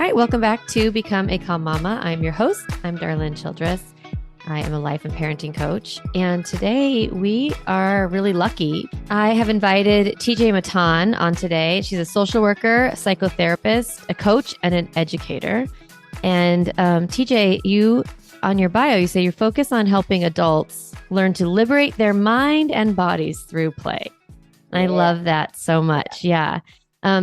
All right, welcome back to Become a Calm Mama. I'm your host. I'm Darlene Childress. I am a life and parenting coach. And today we are really lucky. I have invited TJ Matton on today. She's a social worker, a psychotherapist, a coach, and an educator. And TJ, you on your bio, you say you focus on helping adults learn to liberate their mind and bodies through play. And I love that so much. Yeah.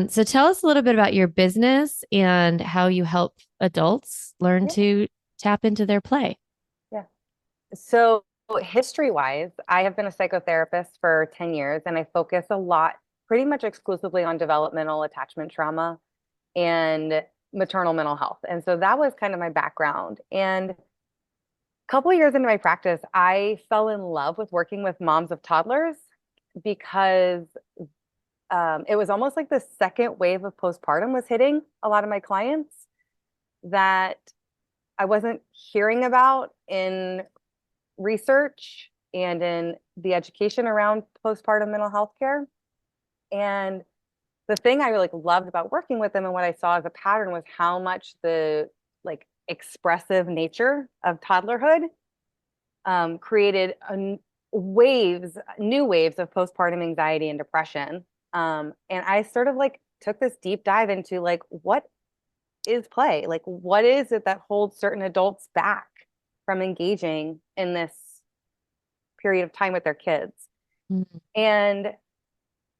So tell us a little bit about your business and how you help adults learn to tap into their play. Yeah. So history-wise, I have been a psychotherapist for 10 years, and I focus a lot, pretty much exclusively on developmental attachment trauma and maternal mental health. And so that was kind of my background. And a couple of years into my practice, I fell in love with working with moms of toddlers because it was almost like the second wave of postpartum was hitting a lot of my clients that I wasn't hearing about in research and in the education around postpartum mental health care. And the thing I really loved about working with them and what I saw as a pattern was how much the expressive nature of toddlerhood created new waves of postpartum anxiety and depression. And I sort of took this deep dive into what is play? What is it that holds certain adults back from engaging in this period of time with their kids? Mm-hmm. And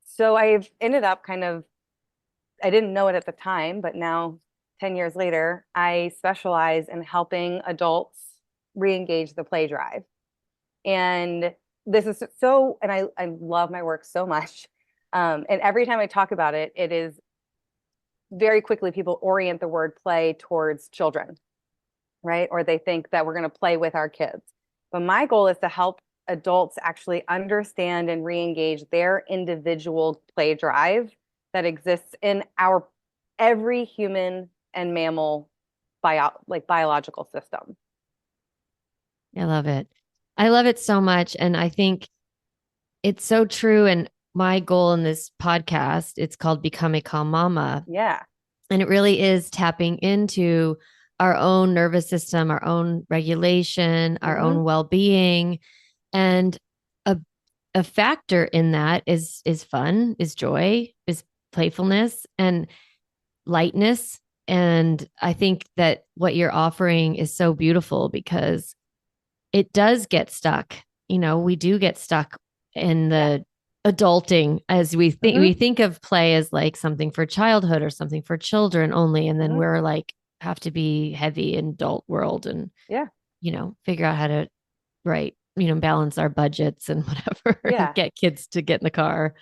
so I've ended up I didn't know it at the time, but now 10 years later, I specialize in helping adults re-engage the play drive. And this is and I love my work so much. And every time I talk about it, it is very quickly people orient the word play towards children, right? Or they think that we're going to play with our kids. But my goal is to help adults actually understand and re-engage their individual play drive that exists in every human and mammal biological system. I love it. I love it so much. And I think it's so true. And my goal in this podcast, it's called Become a Calm Mama. Yeah. And it really is tapping into our own nervous system, our own regulation, our own well-being. And a factor in that is fun, is joy, is playfulness and lightness. And I think that what you're offering is so beautiful because it does get stuck. We do get stuck in the adulting as we think of play as like something for childhood or something for children only. And then we're have to be heavy in adult world and, figure out how to balance our budgets and whatever and get kids to get in the car.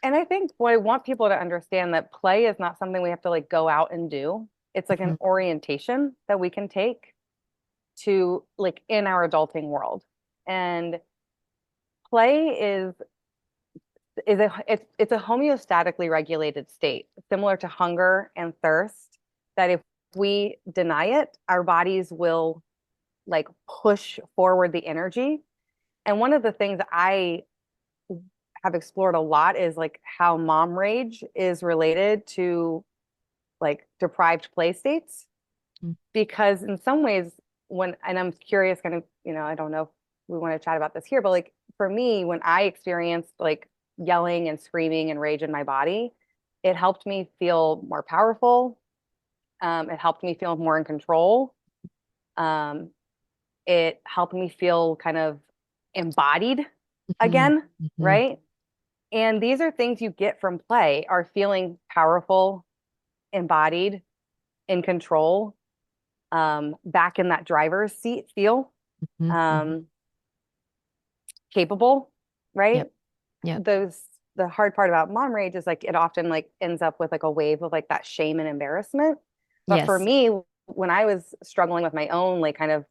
And I think what I want people to understand that play is not something we have to go out and do. It's an orientation that we can take to in our adulting world. And play it's a homeostatically regulated state, similar to hunger and thirst, that if we deny it, our bodies will push forward the energy. And one of the things I have explored a lot is how mom rage is related to deprived play states. Because in some ways, and I'm curious, I don't know if we want to chat about this here, but for me, when I experienced yelling and screaming and rage in my body, it helped me feel more powerful. It helped me feel more in control. It helped me feel kind of embodied again, right? And these are things you get from play, are feeling powerful, embodied, in control, back in that driver's seat feel, capable, right? Yeah. The hard part about mom rage is it often ends up with a wave of that shame and embarrassment. But for me, when I was struggling with my own kind of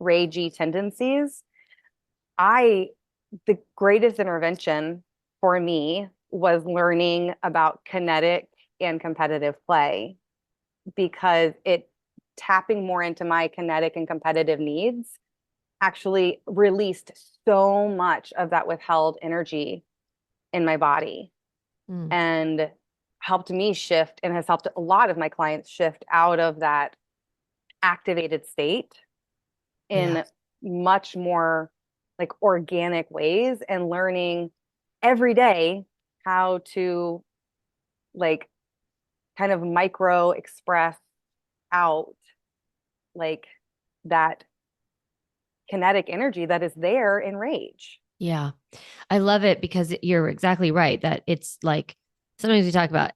ragey tendencies, the greatest intervention for me was learning about kinetic and competitive play, because it tapping more into my kinetic and competitive needs actually released so much of that withheld energy in my body. And helped me shift and has helped a lot of my clients shift out of that activated state Yeah. in much more like organic ways, and learning every day how to like kind of micro express out like that kinetic energy that is there in rage. Yeah. I love it because you're exactly right that it's like sometimes we talk about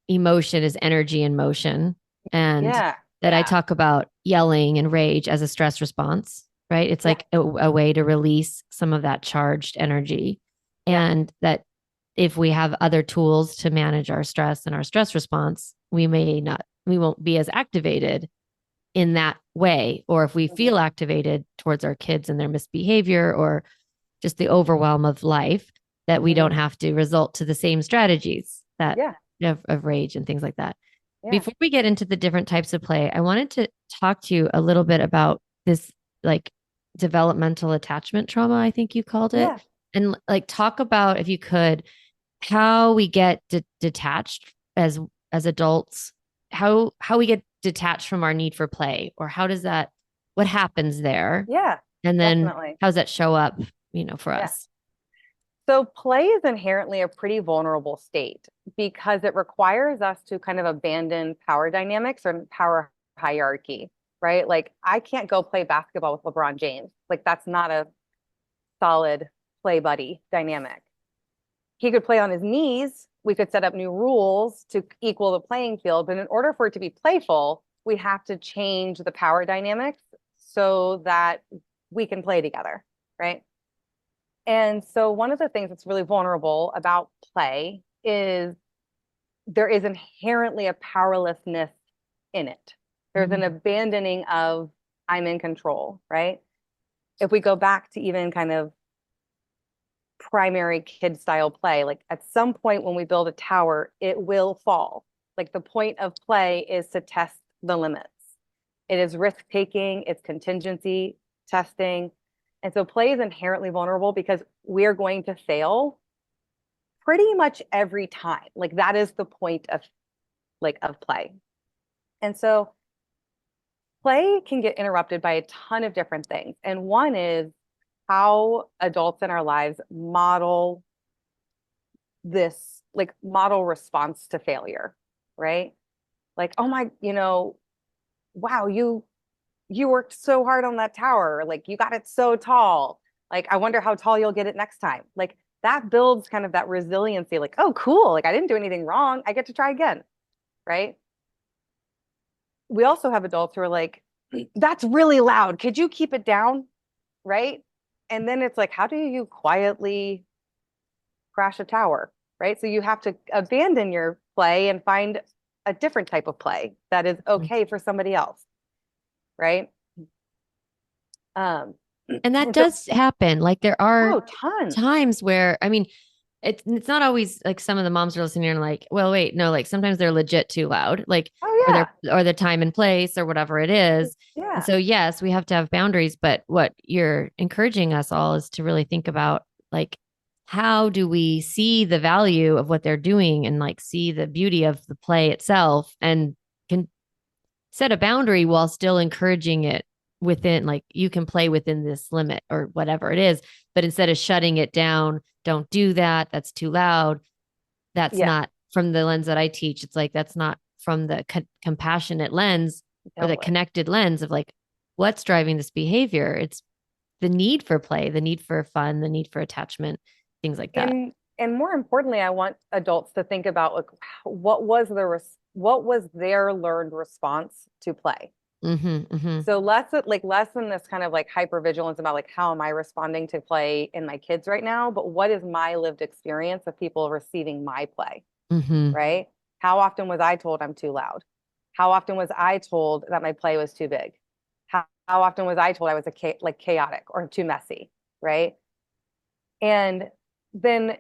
emotion is energy in motion, and Yeah, that I yeah, talk about yelling and rage as a stress response, right? It's yeah, like a way to release some of that charged energy. yeah. And that if we have other tools to manage our stress and our stress response, we won't be as activated in that way. Or if we Mhm, feel activated towards our kids and their misbehavior or just the overwhelm of life, that we don't mhm. have to resort to the same strategies that Yeah, of rage and things like that. yeah, Before we get into the different types of play, I wanted to talk to you a little bit about this like developmental attachment trauma, I think you called it. yeah, And like talk about, if you could, how we get detached as adults, how we get detached from our need for play, or how does that, what happens there, yeah, and then definitely. how does that show up, for Yeah. us? So play is inherently a pretty vulnerable state because it requires us to kind of abandon power dynamics or power hierarchy, right? Like I can't go play basketball with LeBron James. Like that's not a solid play buddy dynamic. He could play on his knees. We could set up new rules to equal the playing field. But in order for it to be playful, we have to change the power dynamics so that we can play together, right? And so, one of the things that's really vulnerable about play is there is inherently a powerlessness in it. There's an Mhm. abandoning of I'm in control, right? If we go back to even kind of primary kid style play, like at some point when we build a tower, it will fall. Like the point of play is to test the limits. It is risk taking, it's contingency testing. And so play is inherently vulnerable because we're going to fail pretty much every time. Like that is the point of play. And so play can get interrupted by a ton of different things. And one is how adults in our lives model this, like model response to failure, right? Like, oh my, wow, you worked so hard on that tower. Like you got it so tall. Like I wonder how tall you'll get it next time. Like that builds kind of that resiliency, like, oh cool, like I didn't do anything wrong. I get to try again, right? We also have adults who are like, that's really loud. Could you keep it down? Right? And then it's like, how do you quietly crash a tower? Right? So you have to abandon your play and find a different type of play that is okay for somebody else. Right? Um, And that and so, does happen. Like there are oh, tons. times where, I mean, it's not always like some of the moms are listening and like, well, wait, no, like sometimes they're legit too loud, like, Oh, or yeah. their time and place or whatever it is. And Yeah. so, yes, we have to have boundaries, but what you're encouraging us all is to really think about like, how do we see the value of what they're doing and like see the beauty of the play itself and can set a boundary while still encouraging it within, like you can play within this limit or whatever it is, but instead of shutting it down, don't do that, that's too loud. That's Yeah. not from the lens that I teach. It's like that's not from the compassionate lens or the Totally. connected lens of like what's driving this behavior. It's the need for play, the need for fun, the need for attachment, things like that. And more importantly, I want adults to think about like what was their learned response to play. Mm-hmm, mm-hmm, So less than this kind of like hypervigilance about like how am I responding to play in my kids right now, but what is my lived experience of people receiving my play, mm-hmm. right? How often was I told I'm too loud? How often was I told that my play was too big? How often was I told I was like chaotic or too messy, right? And then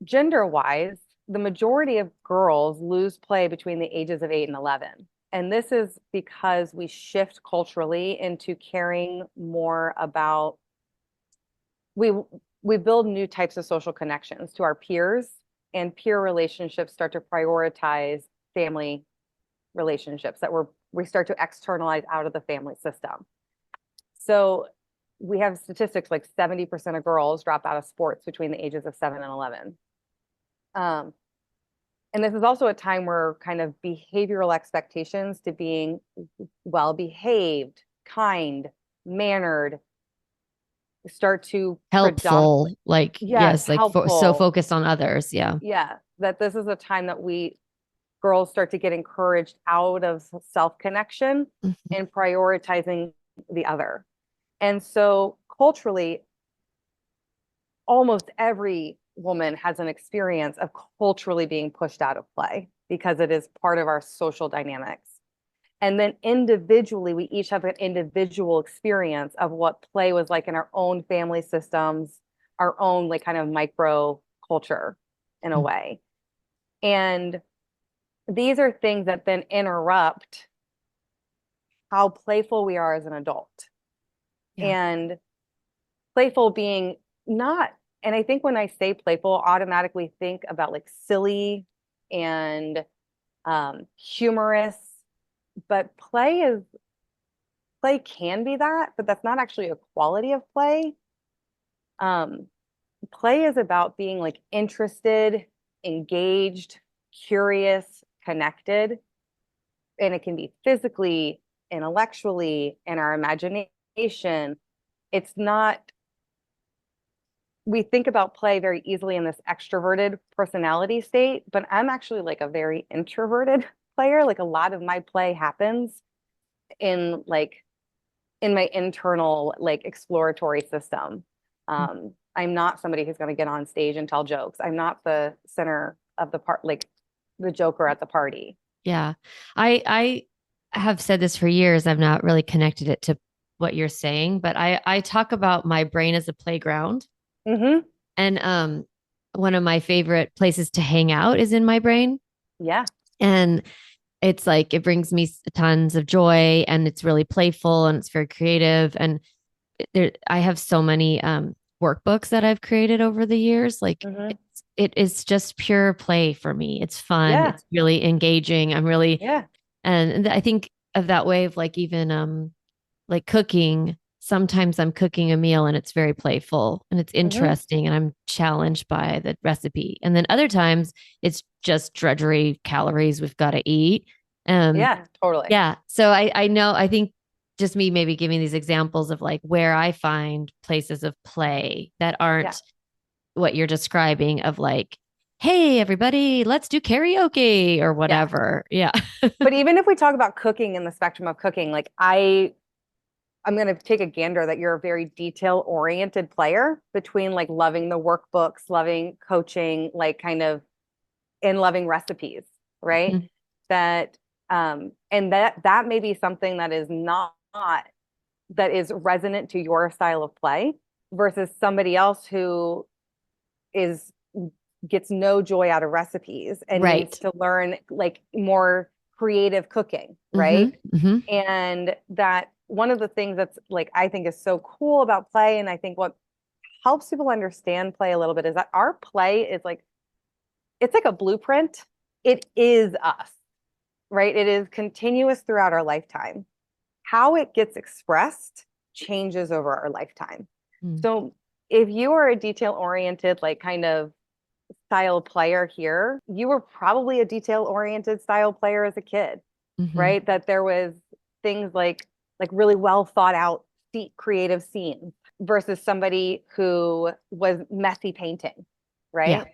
gender wise, the majority of girls lose play between the ages of 8 and 11. And this is because we shift culturally into caring more about we we build new types of social connections to our peers and peer relationships start to prioritize family relationships we start to externalize out of the family system. So we have statistics like 70% of girls drop out of sports between the ages of 7 and 11. And this is also a time where kind of behavioral expectations to being well behaved, kind, mannered start to Helpful, predominantly, like, yes, yes, like so helpful. focused on others. Yeah. Yeah, that this is a time that girls start to get encouraged out of self-connection Mhm. and prioritizing the other. And so culturally, almost every woman has an experience of culturally being pushed out of play because it is part of our social dynamics. And then individually, we each have an individual experience of what play was like in our own family systems, our own like kind of micro culture in a way. And these are things that then interrupt how playful we are as an adult. Yeah. And playful being not, and I think when I say playful, automatically think about like silly and humorous, but play can be that, but that's not actually a quality of play. Um, Play is about being like interested, engaged, curious, connected, and it can be physically, intellectually, in our imagination. It's not, we think about play very easily in this extroverted personality state, but I'm actually like a very introverted player. Like a lot of my play happens in like in my internal like exploratory system. I'm not somebody who's going to get on stage and tell jokes. I'm not the center of the part, like the joker at the party. Yeah. I have said this for years. I've not really connected it to what you're saying, but I talk about my brain as a playground. Mm-hmm. And one of my favorite places to hang out is in my brain. Yeah. And it's like it brings me tons of joy and it's really playful and it's very creative. And I have so many workbooks that I've created over the years. Like Mm-hmm. it is just pure play for me. It's fun. Yeah. It's really engaging. I'm really, Yeah. and I think of that way of like even like cooking. Sometimes I'm cooking a meal and it's very playful and it's Mm-hmm. interesting and I'm challenged by the recipe. And then other times it's just drudgery, calories we've got to eat. Um, Yeah. Totally. yeah. So I know, I think just me maybe giving these examples of like where I find places of play that Yeah. aren't what you're describing of like, hey, everybody, let's do karaoke or Yeah. whatever. Yeah. But even if we talk about cooking in the spectrum of cooking, like I'm going to take a gander that you're a very detail oriented player between like loving the workbooks, loving coaching, like kind of in loving recipes, right? Mhm. That and that may be something that is not that is resonant to your style of play versus somebody else who is gets no joy out of recipes and needs Right. to learn like more creative cooking, Hmm. right? Hmm. And that one of the things that's like I think is so cool about play, and I think what helps people understand play a little bit is that our play is like it's like a blueprint. It is us, right? It is continuous throughout our lifetime. How it gets expressed changes over our lifetime. Mm-hmm. So if you are a detail oriented, like kind of style player here, you were probably a detail oriented style player as a kid, Mm-hmm. right? That there was things like really well thought out creative scenes versus somebody who was messy painting, Yeah. right?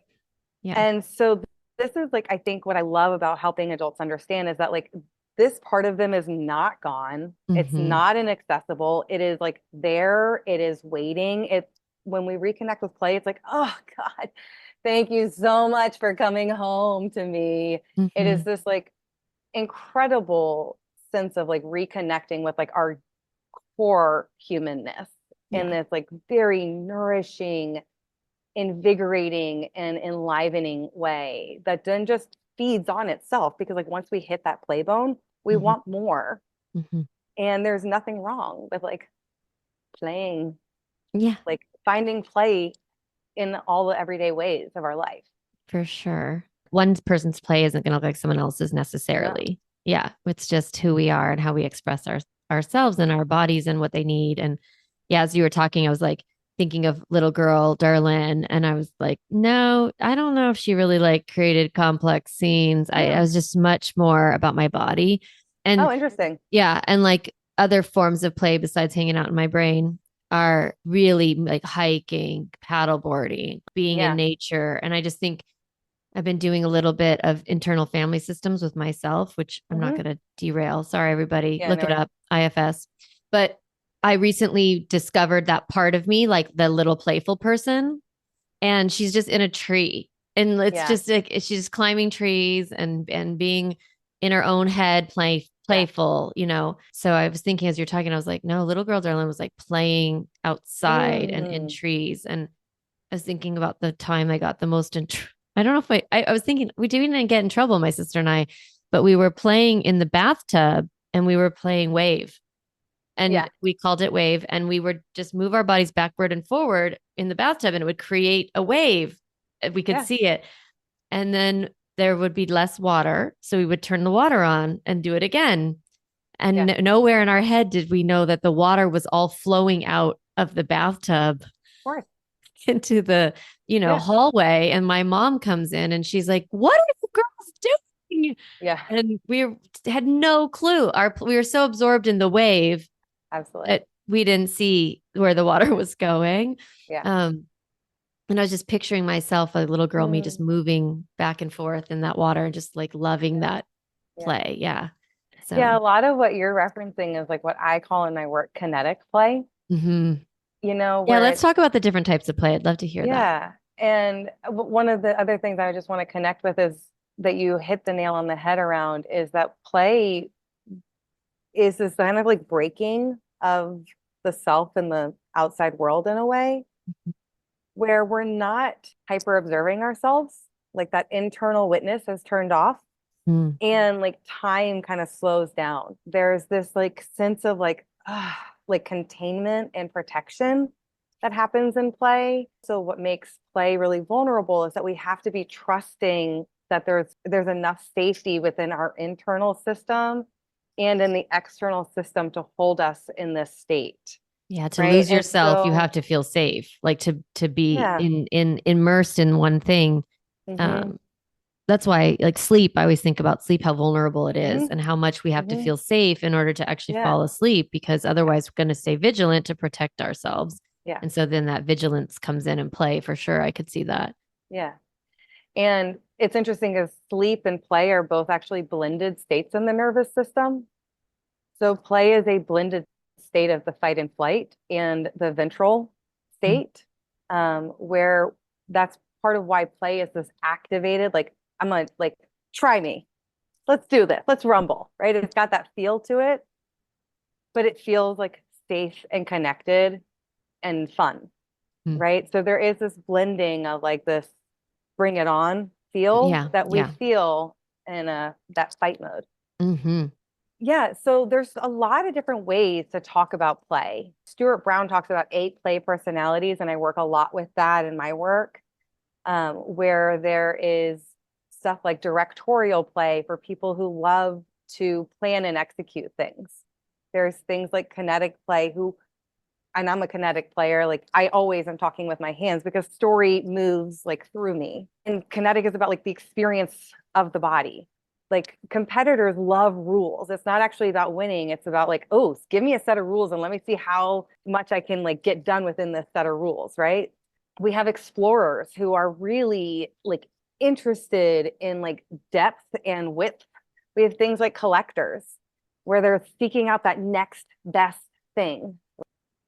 Yeah. And so this is like I think what I love about helping adults understand is that like this part of them is not gone. It's Hmm. not inaccessible. It is like there, it is waiting. It's when we reconnect with play, it's like, oh God, thank you so much for coming home to me. It is Hmm. this like incredible sense of like reconnecting with like our core humanness in Yeah. this like very nourishing, invigorating, and enlivening way that then just feeds on itself because like once we hit that play bone, we Hmm. want more. Hmm. And there's nothing wrong with like playing, Yeah. like finding play in all the everyday ways of our life. For sure. One person's play isn't going to look like someone else's No. necessarily. Yeah, it's just who we are and how we express ourselves and our bodies and what they need. And yeah, as you were talking, I was like thinking of little girl Darlene, and I was like, no, I don't know if she really like created complex scenes. I Mm. was just much more about my body. And Oh, interesting. yeah, and like other forms of play besides hanging out in my brain are really like hiking, paddleboarding, being in Yeah. nature. And I just think I've been doing a little bit of internal family systems with myself, which I'm not Hmm. going to derail. Sorry, everybody. Yeah, Look no it worries. up, IFS. But I recently discovered that part of me, like the little playful person, and she's just in a tree. And it's Yeah. just like she's just climbing trees and being in her own head, Yeah. playful, you know. So I was thinking as you're talking, I was like, no, little girl Darlene was like playing outside and in Mm. trees. And I was thinking about the time I got the most I don't know if I was thinking we didn't get in trouble, my sister and I, but we were playing in the bathtub and we were playing wave and Yeah. we called it wave and we would just move our bodies backward and forward in the bathtub and it would create a wave. We could Yeah. see it. And then there would be less water. So we would turn the water on and do it again. Yeah. And nowhere in our head did we know that the water was all flowing out of the bathtub Of course. into the, Yeah. hallway. And my mom comes in and she's like, "What are you girls doing?" Yeah. And had no clue. We were so absorbed in the wave Absolutely. that we didn't see where the water was going. Yeah. Um, and I was just picturing myself, a little girl, me just Mm. moving back and forth in that water and just like loving Yeah. that Yeah. play. Yeah. Yeah. So, A lot of what you're referencing is like what I call in my work kinetic play, mhm. Yeah, where let's it's, talk about the different types of play. I'd love to hear that. yeah. And one of the other things I just want to connect with is that you hit the nail on the head around is that play is this kind of like breaking of the self and the outside world in a way where we're not hyper observing ourselves, like that internal witness is turned off Mm, and like time kind of slows down. There's this like sense of like containment and protection that happens in play. So what makes play really vulnerable is that we have to be trusting that there's enough safety within our internal system and in the external system to hold us in this state, yeah, to right? lose And yourself, you have so to feel safe, like to be yeah. in immersed in one thing. Hmm. Um, that's why like sleep, I always think about sleep, how vulnerable it is Hmm. and how much we have to Hmm. feel safe in order to actually Yeah. fall asleep because otherwise we're going to stay vigilant to protect ourselves. Yeah. And so then that vigilance comes in and play for sure. I could see that. Yeah. And it's interesting because sleep and play are both actually blended states in the nervous system. So play is a blended state of the fight and flight and the ventral Mm, state, where that's part of why play is this activated, like, I'm gonna like try me. Let's do this. Let's rumble, right? It's got that feel to it, but it feels like safe and connected and fun, mm. right? So there is this blending of like this bring it on feel Yeah. that we Yeah. feel in that fight mode. Hmm. Yeah, so there's a lot of different ways to talk about play. Stuart Brown talks about 8 play personalities, and I work a lot with that in my work, where there is stuff like directorial play for people who love to plan and execute things. There's things like kinetic play, and I'm a kinetic player. Like I always am talking with my hands because story moves like through me. And kinetic is about like the experience of the body. Like competitors love rules. It's not actually about winning. It's about like, oh, give me a set of rules and let me see how much I can like get done within this set of rules, right? We have explorers who are really like interested in like depth and width. We have things like collectors where they're seeking out that next best thing.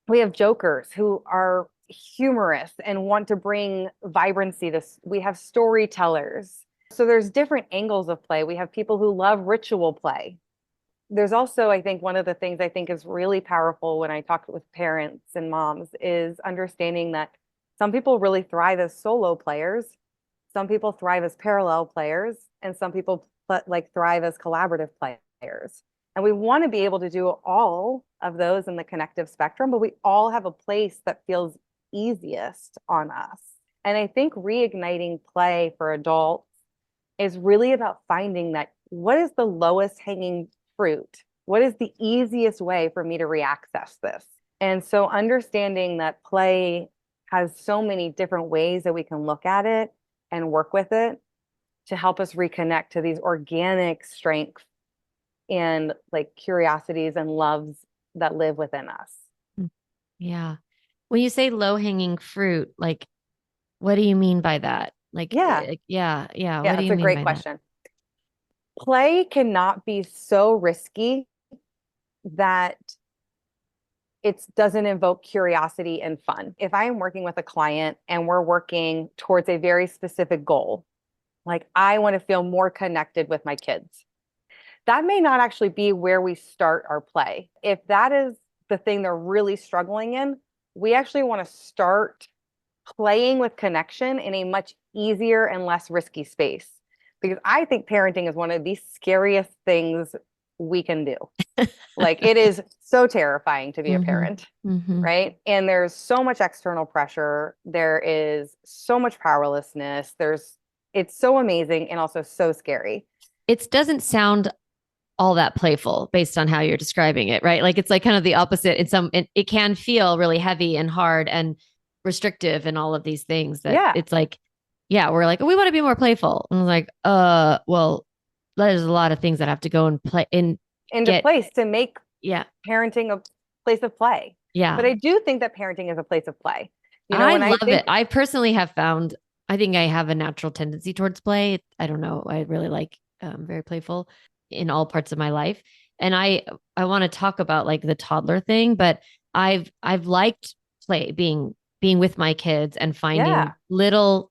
We have jokers who are humorous and want to bring vibrancy to. We have storytellers. So there's different angles of play. We have people who love ritual play. There's also, I think, one of the things I think is really powerful when I talk with parents and moms is understanding that some people really thrive as solo players, some people thrive as parallel players, and some people like thrive as collaborative players. And we want to be able to do all of those in the connective spectrum, but we all have a place that feels easiest on us. And I think reigniting play for adults is really about finding that what is the lowest hanging fruit? What is the easiest way for me to reaccess this? And so understanding that play has so many different ways that we can look at it and work with it to help us reconnect to these organic strengths and like curiosities and loves that live within us. Mm. Yeah. When you say low hanging fruit, like, what do you mean by that? Yeah, Yeah, yeah. yeah, What do that's you a mean great by that? question. Play cannot be so risky that it doesn't invoke curiosity and fun. If I am working with a client and we're working towards a very specific goal, like I want to feel more connected with my kids, that may not actually be where we start our play. If that is the thing they're really struggling in, we actually want to start playing with connection in a much easier and less risky space. Because I think parenting is one of the scariest things we can do. Like it is so terrifying to be a Mm-hmm. parent, Mm-hmm. right? And there's so much external pressure. There is so much powerlessness. It's so amazing and also so scary. It doesn't sound all that playful based on how you're describing it, right? Like it's like kind of the opposite. It can feel really heavy and hard and restrictive and all of these things that Yeah. it's like, yeah, we're like, oh, we want to be more playful. And I was like, well, there's a lot of things that have to go and play and Into get, place to make yeah, parenting a place of play. But yeah. I do think that parenting is a place of play. I When I love it. think, I personally have found, I think I have a natural tendency towards play. I don't know. I really like very playful in all parts of my life. And I want to talk about like the toddler thing, but I've liked play being with my kids and finding yeah, little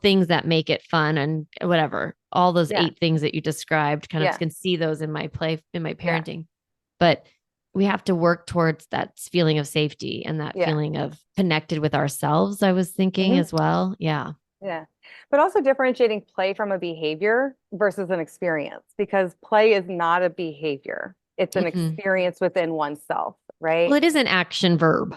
things that make it fun and whatever. All those yeah, 8 things that you described, kind of yeah, can see those in my play in my yeah, parenting. But we have to work towards that feeling of safety and that yeah. feeling of connected with ourselves, I was thinking Hmm. as well. Yeah. Yeah. But also differentiating play from a behavior versus an experience, because play is not a behavior. It's an Mhm. experience within oneself, Well, right? it is an action verb.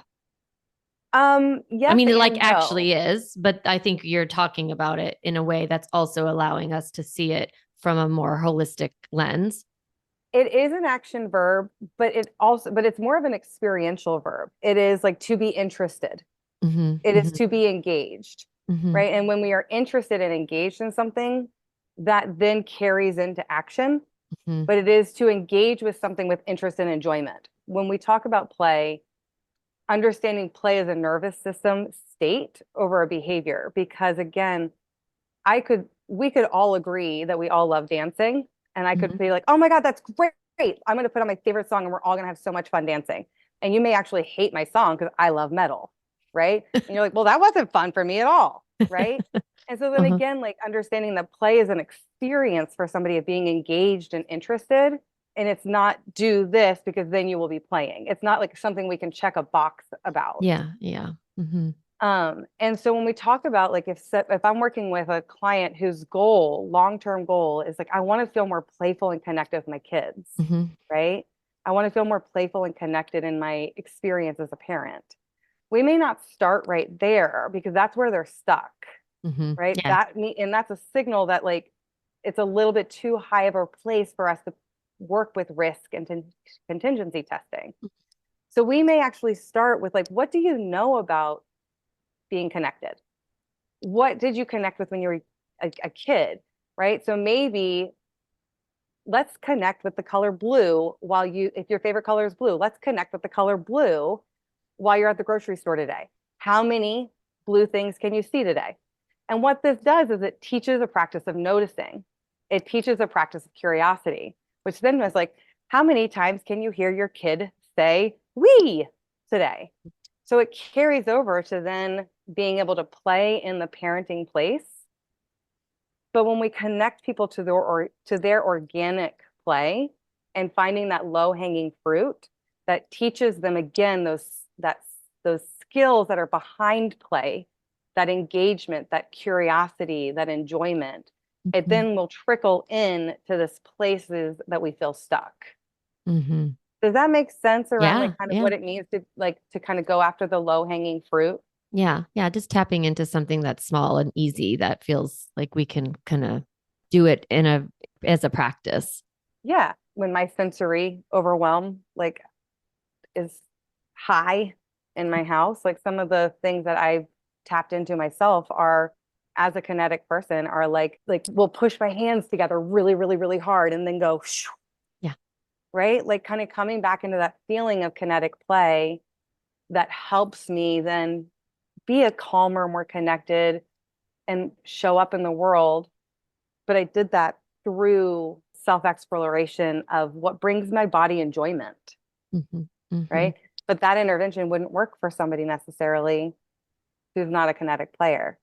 I Yes mean, it like and no. actually is, but I think you're talking about it in a way that's also allowing us to see it from a more holistic lens. It is an action verb, but it's more of an experiential verb. It is like to be interested. Hmm. It is Hmm. to be engaged, Hmm. right? And when we are interested and engaged in something, that then carries into action, Hmm. but it is to engage with something with interest and enjoyment. When we talk about play, understanding play as a nervous system state over a behavior, because again, we could all agree that we all love dancing. And I could Hmm. be like, oh my God, that's great. I'm going to put on my favorite song and we're all going to have so much fun dancing. And you may actually hate my song because I love metal. Right. And you're like, well, that wasn't fun for me at all. Right. And so then Uh-huh. again, like understanding that play is an experience for somebody of being engaged and interested. And it's not do this because then you will be playing. It's not like something we can check a box about. Yeah. Yeah. Hmm. And so when we talk about like if I'm working with a client whose long-term goal is like, I want to feel more playful and connected with my kids, Hmm. right? I want to feel more playful and connected in my experience as a parent. We may not start right there because that's where they're stuck, Hmm. right? Yeah. And that's a signal that like it's a little bit too high of a place for us to work with risk and contingency testing. So we may actually start with like, what do you know about being connected? What did you connect with when you were a kid, right? So maybe let's connect with the color blue if your favorite color is blue, let's connect with the color blue while you're at the grocery store today. How many blue things can you see today? And what this does is it teaches a practice of noticing. It teaches a practice of curiosity, which then was like, how many times can you hear your kid say we today? So it carries over to then being able to play in the parenting place. But when we connect people to their organic play and finding that low hanging fruit that teaches them again those skills that are behind play, that engagement, that curiosity, that enjoyment, it Hmm. then will trickle in to this places that we feel stuck. Hmm. Does that make sense around Yeah. like kind of Yeah. what it means to like to kind of go after the low hanging fruit? Yeah. Yeah. Just tapping into something that's small and easy that feels like we can kind of do it as a practice. Yeah. When my sensory overwhelm is high in my house, like some of the things that I've tapped into myself are as a kinetic person are like we'll push my hands together really, really, really hard and then go shoo, Yeah. right? Like kind of coming back into that feeling of kinetic play that helps me then be a calmer, more connected and show up in the world. But I did that through self exploration of what brings my body enjoyment, Hmm. Hmm. right? But that intervention wouldn't work for somebody necessarily who's not a kinetic player.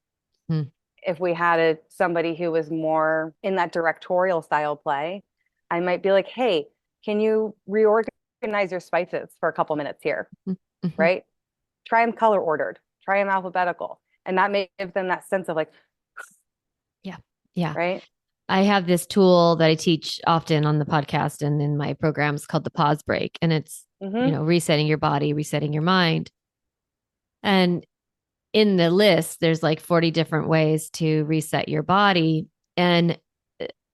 Hmm. If we had somebody who was more in that directorial style play, I might be like, hey, can you reorganize your spices for a couple minutes here, Hmm. right? Try them color ordered, try them alphabetical. And that may give them that sense of like, Yeah. Yeah. right? I have this tool that I teach often on the podcast and in my programs called the pause break. And it's, Mm-hmm. resetting your body, resetting your mind. And in the list, there's like 40 different ways to reset your body. And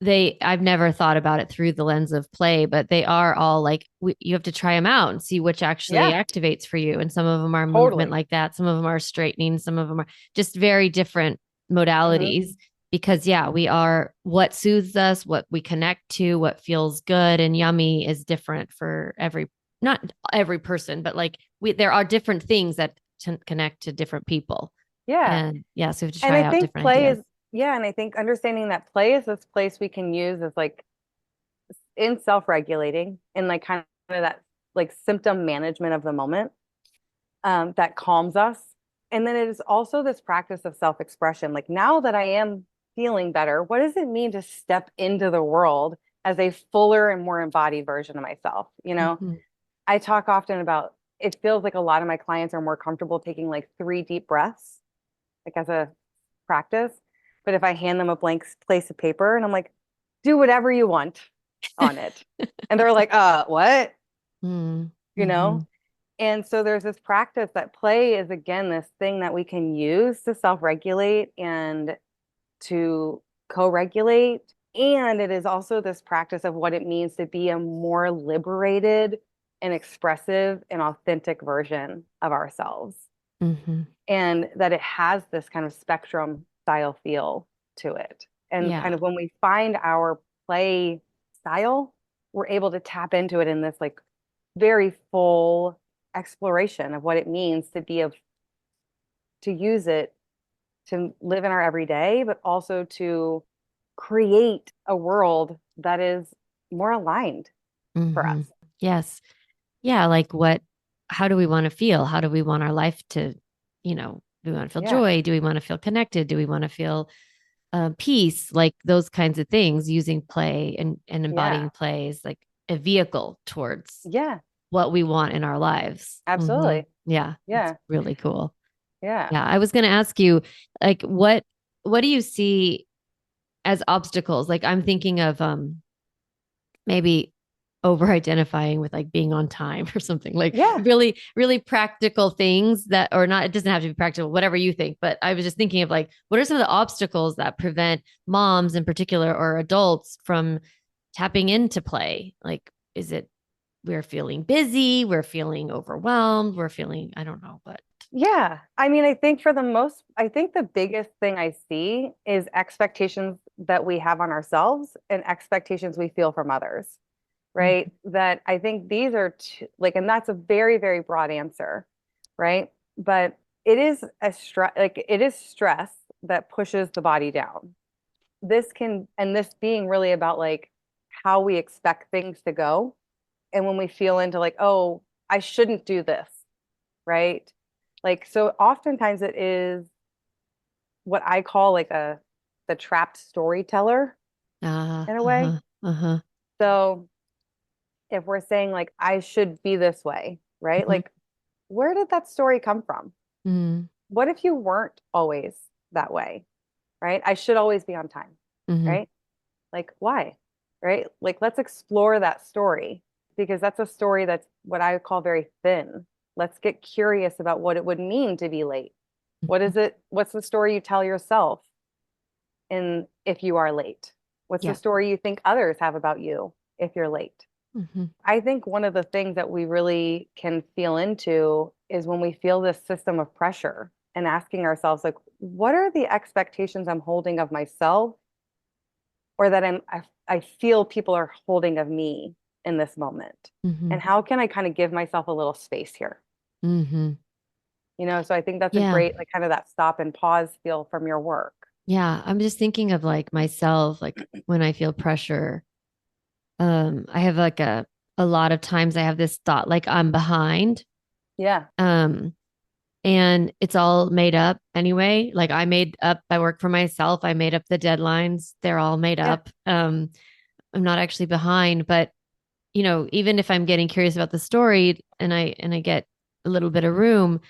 I've never thought about it through the lens of play, but they are all like, you have to try them out and see which actually Yeah, activates for you. And some of them are movement totally. like that. Some of them are straightening. Some of them are just very different Mm-hmm. modalities because, yeah, we are what soothes us, what we connect to, what feels good and yummy is different for not every person, but like there are different things that connect to different people. Yeah. And yeah, so we have to And try I out think different play ideas. is, yeah, and I think understanding that play is this place we can use as like in self-regulating and like kind of that like symptom management of the moment that calms us. And then it is also this practice of self-expression. Like now that I am feeling better, what does it mean to step into the world as a fuller and more embodied version of myself? Mhm. I talk often about it feels like a lot of my clients are more comfortable taking like 3 deep breaths, like as a practice. But if I hand them a blank place of paper and I'm like, do whatever you want on it. And they're like, what? Mm, You know? mhm, And so there's this practice that play is again this thing that we can use to self-regulate and to co-regulate. And it is also this practice of what it means to be a more liberated and expressive and authentic version of ourselves. mhm. And that it has this kind of spectrum style feel to it. And kind Yeah. of when we find our play style, we're able to tap into it in this like very full exploration of what it means to to use it to live in our everyday, but also to create a world that is more aligned for us. Mhm. Yes. Yeah, like how do we want to feel? How do we want our life to, do we want to feel Yeah. joy? Do we want to feel connected? Do we want to feel peace? Like those kinds of things, using play and Yeah. embodying play is like a vehicle towards Yeah. what we want in our lives. Absolutely. Yeah, it's Yeah. really cool. Yeah. Yeah, I was going to ask you, like, what do you see as obstacles? Like, I'm thinking of maybe over identifying with like being on time or something like Yeah. really really practical things that or not, it doesn't have to be practical, whatever you think, but I was just thinking of like what are some of the obstacles that prevent moms in particular or adults from tapping into play? Like, is it we're feeling busy, we're feeling overwhelmed, we're feeling, I don't know, but Yeah. I mean, I think for the most, I think the biggest thing I see is expectations that we have on ourselves and expectations we feel from others, right? That I think these are like, and that's a very, very broad answer, right? But it is a stress, like it is stress that pushes the body down. And this being really about like how we expect things to go. And when we feel into like, oh, I shouldn't do this, right? Like, so oftentimes it is what I call like the trapped storyteller in a way. uh-huh, uh-huh. So if we're saying like I should be this way, right? Mhm. Like where did that story come from? Mhm. What if you weren't always that way, right? I should always be on time, Mhm. right? Like why? Right? Like let's explore that story because that's a story that's what I call very thin. Let's get curious about what it would mean to be late. What is it? What's the story you tell yourself in if you are late? What's the Yeah. story you think others have about you if you're late? Mm-hmm. I think one of the things that we really can feel into is when we feel this system of pressure and asking ourselves, like, what are the expectations I'm holding of myself or that I feel people are holding of me in this moment? Mm-hmm. And how can I kind of give myself a little space here? Mm-hmm. So I think that's a Yeah. great, like, kind of that stop and pause feel from your work. Yeah. I'm just thinking of like myself, like when I feel pressure, I have like a lot of times I have this thought like I'm behind. Yeah. Um, and it's all made up anyway. Like I work for myself. I made up the deadlines. They're all made Yeah. up. I'm not actually behind, but even if I'm getting curious about the story and I get a little bit of room,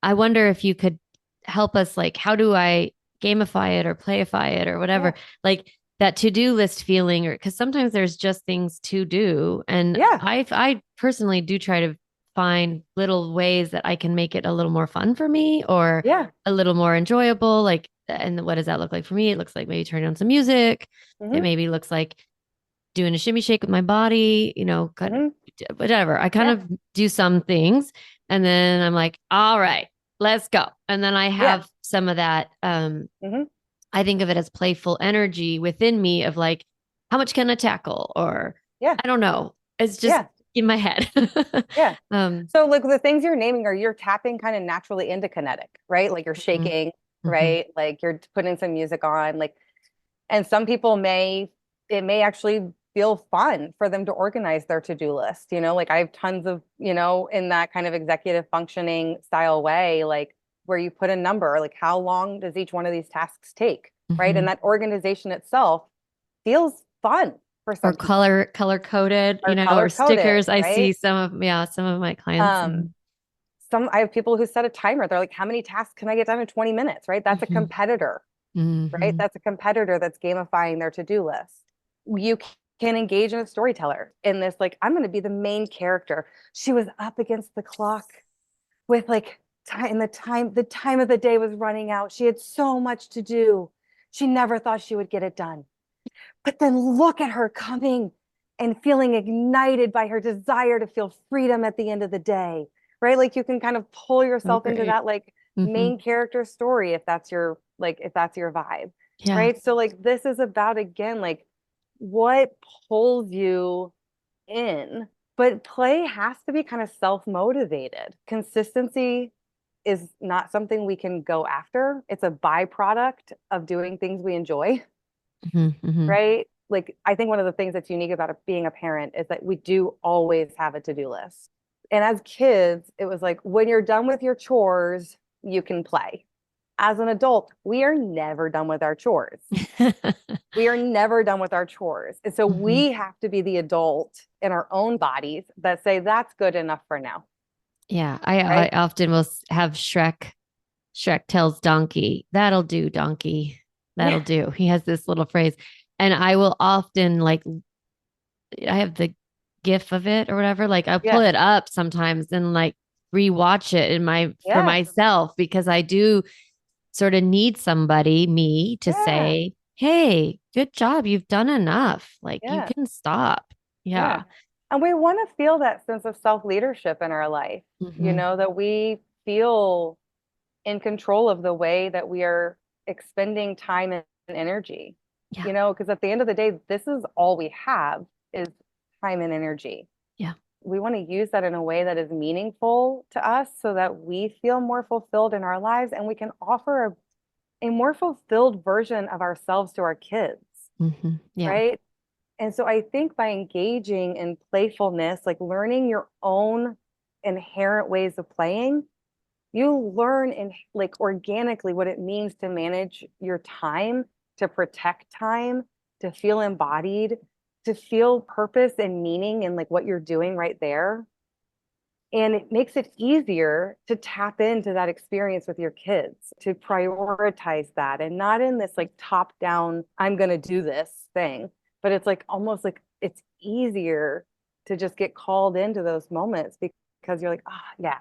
I wonder if you could help us, like, how do I gamify it or playify it or whatever? Yeah. Like that to-do list feeling, or because sometimes there's just things to do. And Yeah. I personally do try to find little ways that I can make it a little more fun for me or Yeah. a little more enjoyable. Like, and what does that look like for me? It looks like maybe turning on some music. It Hmm. maybe looks like doing a shimmy shake with my body, kind of Hmm. whatever. I kind Yeah. of do some things and then I'm like, all right, let's go. And then I Yeah. have some of that. Hmm. I think of it as playful energy within me of like, how much can I tackle? Or Yeah. I don't know. It's just Yeah. in my head. Yeah. um, So like the things you're naming are you're tapping kind of naturally into kinetic, right? Like you're mhm, shaking, mhm, right? Like you're putting some music on, like, and some people it may actually feel fun for them to organize their to-do list, like I have tons of, in that kind of executive functioning style way, like where you put a number, like how long does each one of these tasks take, right? And mhm. that organization itself feels fun for Or some people color coded, or or color coded, stickers. I see right? some of my clients. Um, I have people who set a timer. They're like, how many tasks can I get done in 20 minutes? Right? That's a Mhm, competitor, right? mhm, That's a competitor that's gamifying their to-do list. You can engage in a storyteller in this, like, I'm going to be the main character. She was up against the clock with like time, the time of the day was running out. She had so much to do. She never thought she would get it done. But then look at her coming and feeling ignited by her desire to feel freedom at the end of the day, right? Like you can kind of pull so yourself into great. that like Mhm. main character story if that's your vibe, Yeah. right? So like this is about, again, like what pulls you in, but play has to be kind of self-motivated. Consistency is not something we can go after. It's a byproduct of doing things we enjoy, Mhm, mhm. right? Like, I think one of the things that's unique about being a parent is that we do always have a to-do list. And as kids, it was like, when you're done with your chores, you can play. As an adult, we are never done with our chores. We are never done with our chores. And so Mhm. we have to be the adult in our own bodies that say, that's good enough for now, Yeah, I right? often will have Shrek. Shrek tells Donkey, "That'll do, Donkey. Yeah. That'll do." He has this little phrase, and I will often like I have the gif of it or whatever. Like I'll pull Yeah. it up sometimes and like rewatch it in my for Yeah. myself because I do sort of need somebody, me, to Yeah. say, "Hey, good job. You've done enough. Like you Yeah. can stop." Yeah. Yeah. And we want to feel that sense of self-leadership in our life, Hmm. that we feel in control of the way that we are expending time and energy, Yeah. because at the end of the day, this is all we have is time and energy. Yeah. We want to use that in a way that is meaningful to us so that we feel more fulfilled in our lives and we can offer a more fulfilled version of ourselves to our kids, Yeah. right? And so I think by engaging in playfulness, like learning your own inherent ways of playing, you learn in like organically what it means to manage your time, to protect time, to feel embodied, to feel purpose and meaning in like what you're doing right there. And it makes it easier to tap into that experience with your kids, to prioritize that and not in this like top down, I'm going to do this thing, but it's like almost like it's easier to just get called into those moments because you're like, ah, oh, yeah,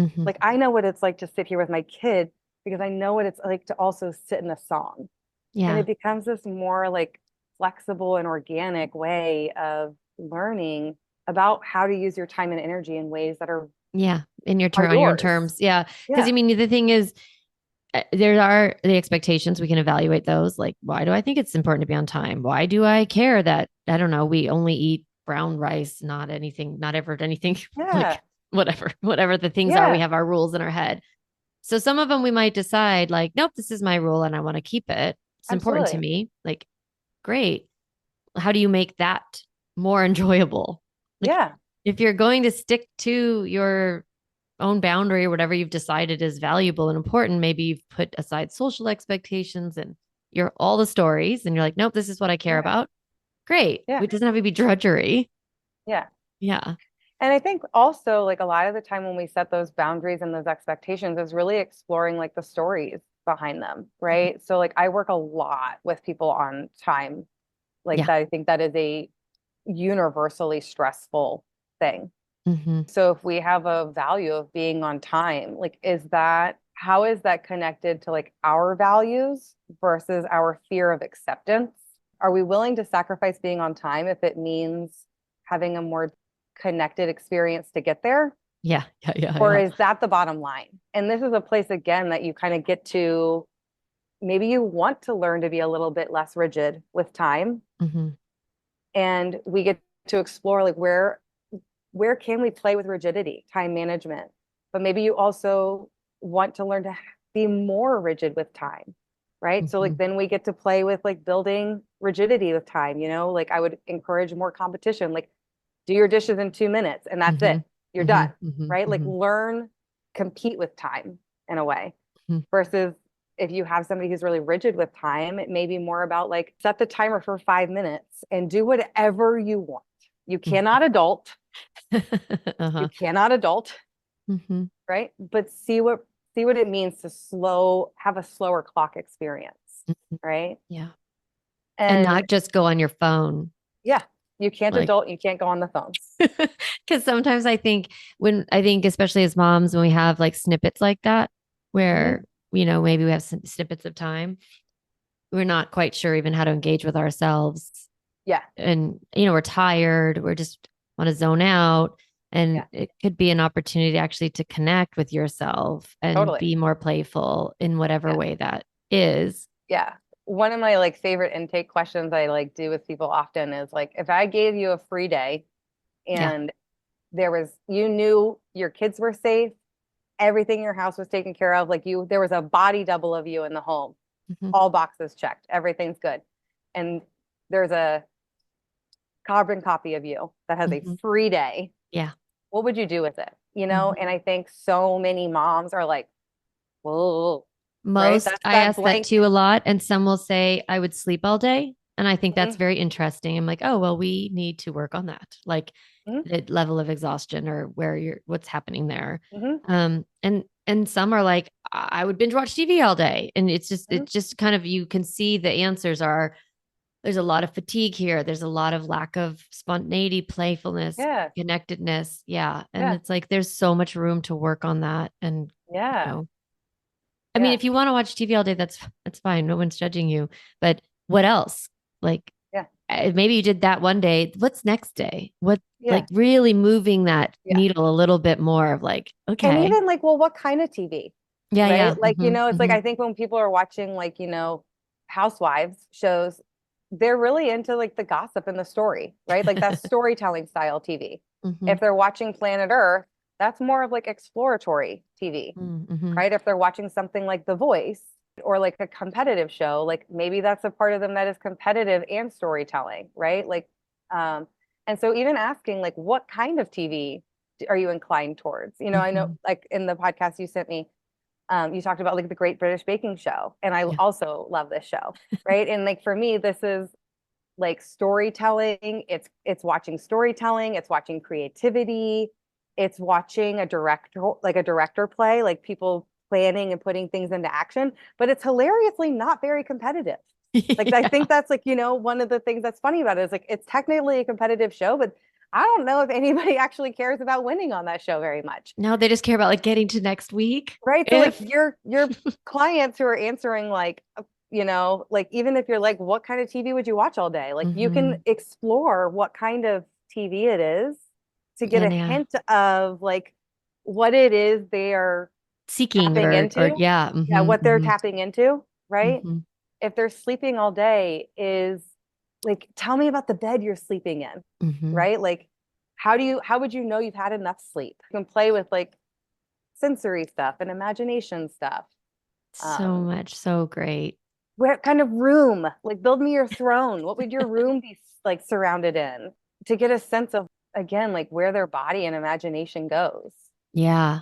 Mm-hmm. Like I know what it's like to sit here with my kid because I know what it's like to also sit in a song. And Yeah. it becomes this more like flexible and organic way of learning about how to use your time and energy in ways that Yeah. In your are turn, on your own yours. terms. Yeah. Because I Yeah. mean, the thing is, there are the expectations. We can evaluate those. Like, why do I think it's important to be on time? Why do I care that, I don't know, we only eat brown rice, not anything, not ever anything Yeah. like whatever the things are, we Yeah. have our rules in our head. So some of them we might decide like, nope, this is my rule and I want to keep it. It's important to Absolutely. me. Like, great. How do you make that more enjoyable? Like, Yeah. if you're going to stick to your own boundary or whatever you've decided is valuable and important, maybe you've put aside social expectations and you're all the stories and you're like, nope, this is what I care Yeah. about. Great. Yeah. It doesn't have to be drudgery. Yeah. Yeah. And I think also like a lot of the time when we set those boundaries and those expectations is really exploring like the stories behind them, Mhm. right? So like I work a lot with people on time, like Yeah. that I think that is a universally stressful thing. Mm-hmm. So if we have a value of being on time, like how is that connected to like our values versus our fear of acceptance? Are we willing to sacrifice being on time if it means having a more connected experience to get there? Yeah. Yeah. Yeah. Or Yeah. is that the bottom line? And this is a place again that you kind of get to, maybe you want to learn to be a little bit less rigid with time. Mm-hmm. And we get to explore like where can we play with rigidity, time management? But maybe you also want to learn to be more rigid with time, right? So Mm-hmm. like then we get to play with like building rigidity with time, like I would encourage more competition, like do your dishes in 2 minutes and that's Mm-hmm. it. You're Mm-hmm. done, Mm-hmm. right? Like Mm-hmm. learn, compete with time in a way Mm-hmm. versus if you have somebody who's really rigid with time, it may be more about like set the timer for 5 minutes and do whatever you want. You cannot adult, you Uh-huh. cannot adult, Mm-hmm. right? But see what it means to have a slower clock experience, Mm-hmm. right? Yeah. And And not just go on your phone. yeah, you can't Like, adult, you can't go on the phone. because sometimes I think, especially as moms, when we have like snippets like that, Hmm. where, maybe we have some snippets of time, we're not quite sure even how to engage with ourselves. Yeah, And, we're tired, we're just want to zone out. And yeah, it could be an opportunity actually to connect with yourself and totally. be more playful in whatever Yeah, way that is. yeah. One of my like favorite intake questions I like do with people often is like, if I gave you a free day Yeah. and you knew your kids were safe, everything in your house was taken care of, like there was a body double of you in the home, Mm-hmm. all boxes checked, everything's good. And there's a carbon copy of you that has a Mm-hmm. free day, Yeah. what would you do with it? Mm-hmm. And I think so many moms are like, whoa, right? Most, That's I that ask that blank. too a lot, and some will say I would sleep all day. And I think that's Mhm, very interesting. I'm like, oh, well, we need to work on that, like mhm, the level of exhaustion or what's happening there. mhm, And some are like, I would binge watch TV all day. And mhm. it's just kind of, you can see the answers are, there's a lot of fatigue here. There's a lot of lack of spontaneity, playfulness, Yeah, connectedness. Yeah. And yeah, it's like, there's so much room to work on that. And, you yeah, know, I mean, yeah, if you want to watch TV all day, that's fine. No one's judging you. But what else? Like, yeah, maybe you did that one day. What's next day? What, yeah, like, really moving that yeah. needle a little bit more of like, And okay, even like, well, what kind of TV? yeah, yeah, Right? Like, it's like hmm I think when people are watching like, housewives shows, they're really into like the gossip and the story, right? Like that's storytelling style TV. hmm If they're watching Planet Earth, that's more of like exploratory TV, hmm right? If they're watching something like The Voice or like a competitive show, like maybe that's a part of them that is competitive and storytelling, right? Like, um, and so even asking like, what kind of TV are you inclined towards? I know hmm like in the podcast you sent me, you talked about like the Great British Baking Show, and I yeah, also love this show, right? And like for me, this is like storytelling. It's watching storytelling. It's watching creativity. It's watching a director play, like people planning and putting things into action. But it's hilariously not very competitive. Like I yeah, think that's like one of the things that's funny about it is like it's technically a competitive show, but I don't know if anybody actually cares about winning on that show very much. No, they just care about like getting to next week. Right. So like your clients who are answering like, like even if you're like, what kind of TV would you watch all day? Like you can explore what kind of TV it is to get a hint of like what it is they are seeking tapping into. yeah. What they're tapping into, right? Mm-hmm. If they're sleeping all day is like, tell me about the bed you're sleeping in, right? Like, how would you know you've had enough sleep? You can play with like sensory stuff and imagination stuff. So much, so great. What kind of room? Like, build me your throne. What would your room be like surrounded in? To get a sense of, again, like where their body and imagination goes. Yeah.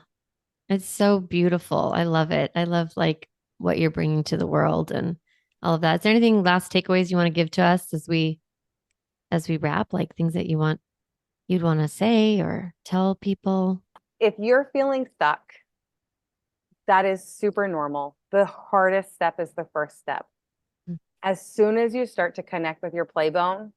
It's so beautiful. I love it. I love like what you're bringing to the world and all of that. Is there anything last takeaways you want to give to us as we wrap, like things that you'd want to say or tell people? If you're feeling stuck, that is super normal. The hardest step is the first step. As soon as you start to connect with your play bone,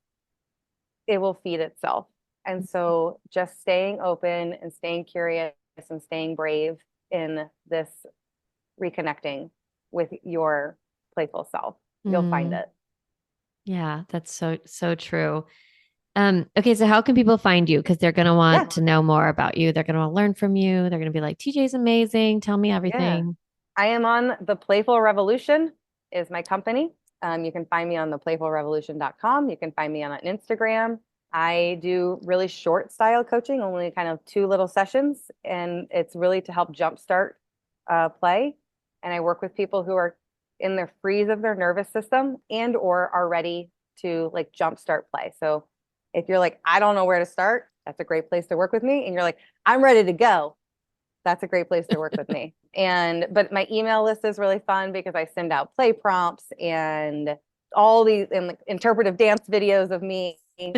it will feed itself. And so just staying open and staying curious and staying brave in this reconnecting with your playful self, you'll find it. Yeah, that's so true. Okay, so how can people find you? Because they're going to want to know more about you. They're going to want to learn from you. They're going to be like, TJ's amazing. Tell me everything. I am on The Playful Revolution is my company. You can find me on theplayfulrevolution.com. You can find me on Instagram. I do really short style coaching, only kind of 2 little sessions, and it's really to help jumpstart play. And I work with people who are in the freeze of their nervous system and or are ready to like jumpstart play. So if you're like, I don't know where to start, that's a great place to work with me. And you're like, I'm ready to go, that's a great place to work with me. But my email list is really fun because I send out play prompts and all these and interpretive dance videos of me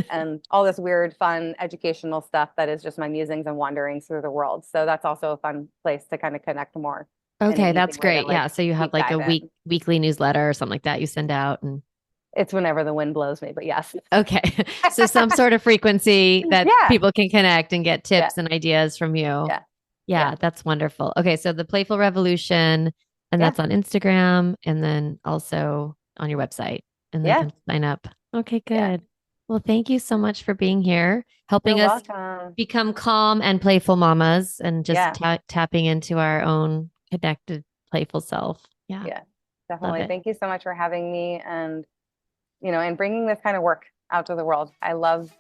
and all this weird, fun, educational stuff that is just my musings and wanderings through the world. So that's also a fun place to kind of connect more. Okay, that's great. Yeah. So you have like a weekly newsletter or something like that you send out, and it's whenever the wind blows me, but yes. Okay. So some sort of frequency that people can connect and get tips and ideas from you. Yeah, that's wonderful. Okay. So the Playful Revolution, and that's on Instagram and then also on your website, and they can sign up. Okay, good. Well, thank you so much for being here, helping us become calm and playful mamas and just tapping into our own connected, playful self. Yeah, definitely. Thank you so much for having me and, and bringing this kind of work out to the world. I love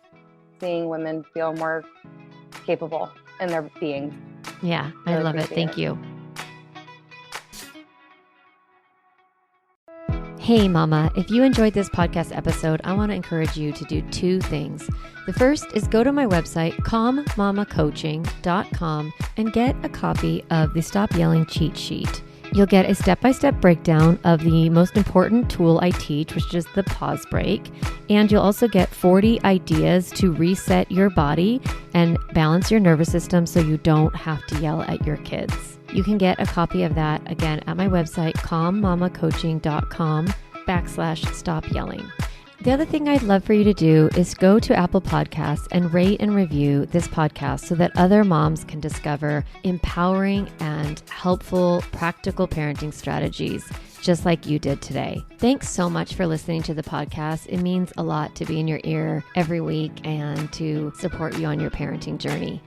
seeing women feel more capable in their being. Yeah, I love it. Thank you. Hey, Mama, if you enjoyed this podcast episode, I want to encourage you to do 2 things. The first is go to my website, calmmamacoaching.com, and get a copy of the Stop Yelling cheat sheet. You'll get a step-by-step breakdown of the most important tool I teach, which is the pause break. And you'll also get 40 ideas to reset your body and balance your nervous system so you don't have to yell at your kids. You can get a copy of that, again, at my website, calmmamacoaching.com/stop yelling. The other thing I'd love for you to do is go to Apple Podcasts and rate and review this podcast so that other moms can discover empowering and helpful, practical parenting strategies, just like you did today. Thanks so much for listening to the podcast. It means a lot to be in your ear every week and to support you on your parenting journey.